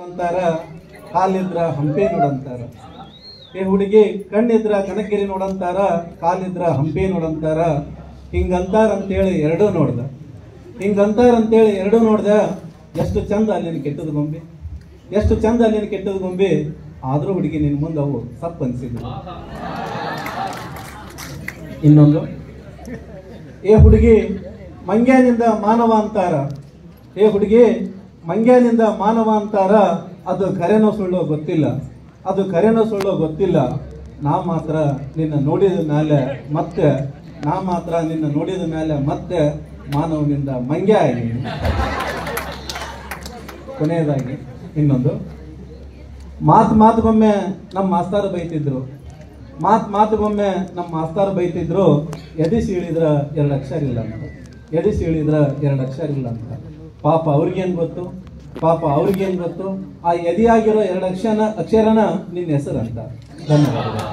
ಅಂತಾರ, ಕಾಲಿದ್ರ ಹಂಪೆ ನೋಡಂತಾರ. ಈ ಹುಡುಗಿ ಕಣ್ಣಿದ್ರ ಕನಕಗಿರಿ ನೋಡಂತಾರ, ಕಾಲಿದ್ರ ಹಂಪೆ ನೋಡಂತಾರ. ಹಿಂಗಂತಾರಂತೇಳಿ ಎರಡೂ ನೋಡ್ದ. ಹಿಂಗಂತಾರಂತೇಳಿ ಎರಡೂ ನೋಡ್ದ. ಎಷ್ಟು ಚಂದ ಅಲ್ಲಿನ ಕೆಟ್ಟದ ಗೊಂಬೆ, ಎಷ್ಟು ಚಂದ ಅಲ್ಲಿನ ಕೆಟ್ಟದ ಗೊಂಬೆ. ಆದ್ರೂ ಹುಡುಗಿ ನಿನ್ ಮುಂದೆ ಅವು ಸಪ್ ಅನ್ಸಿದ್ವು. ಇನ್ನೊಂದು, ಏ ಹುಡುಗಿ ಮಂಗ್ಯಾನಿಂದ ಮಾನವ ಅಂತಾರ. ಏ ಹುಡುಗಿ ಮಂಗ್ಯಾನಿಂದ ಮಾನವ ಅಂತಾರ. ಅದು ಖರೇನೋ ಸುಳ್ಳೋ ಗೊತ್ತಿಲ್ಲ, ಅದು ಖರೇನೋ ಸುಳ್ಳೋ ಗೊತ್ತಿಲ್ಲ. ನಾ ಮಾತ್ರ ನಿನ್ನ ನೋಡಿದ ಮೇಲೆ ಮತ್ತೆ, ನಾ ಮಾತ್ರ ನಿನ್ನ ನೋಡಿದ ಮೇಲೆ ಮತ್ತೆ ಮಾನವನಿಂದ ಮಂಗ್ಯ ಆಗಿ. ಕೊನೆಯದಾಗಿ ಇನ್ನೊಂದು, ಮಾತುಗೊಮ್ಮೆ ನಮ್ಮ ಮಾಸ್ತಾರ ಬೈತಿದ್ರು. ಮಾತುಗೊಮ್ಮೆ ನಮ್ಮ ಮಾಸ್ತಾರ ಬೈತಿದ್ರು. ಎದಿಸಿ ಇಳಿದ್ರ 2 ಅಕ್ಷರ ಇಲ್ಲ ಅಂತ, ಎದಿಸಿ ಇಳಿದ್ರ 2 ಅಕ್ಷರ ಇಲ್ಲ ಅಂತ. ಪಾಪ ಅವ್ರಿಗೇನು ಗೊತ್ತು, ಪಾಪ ಅವ್ರಿಗೇನು ಗೊತ್ತು. ಆ ಎದಿಯಾಗಿರೋ 2 ಅಕ್ಷರನ ನಿನ್ನ ಹೆಸರು ಅಂತ. ಧನ್ಯವಾದಗಳು.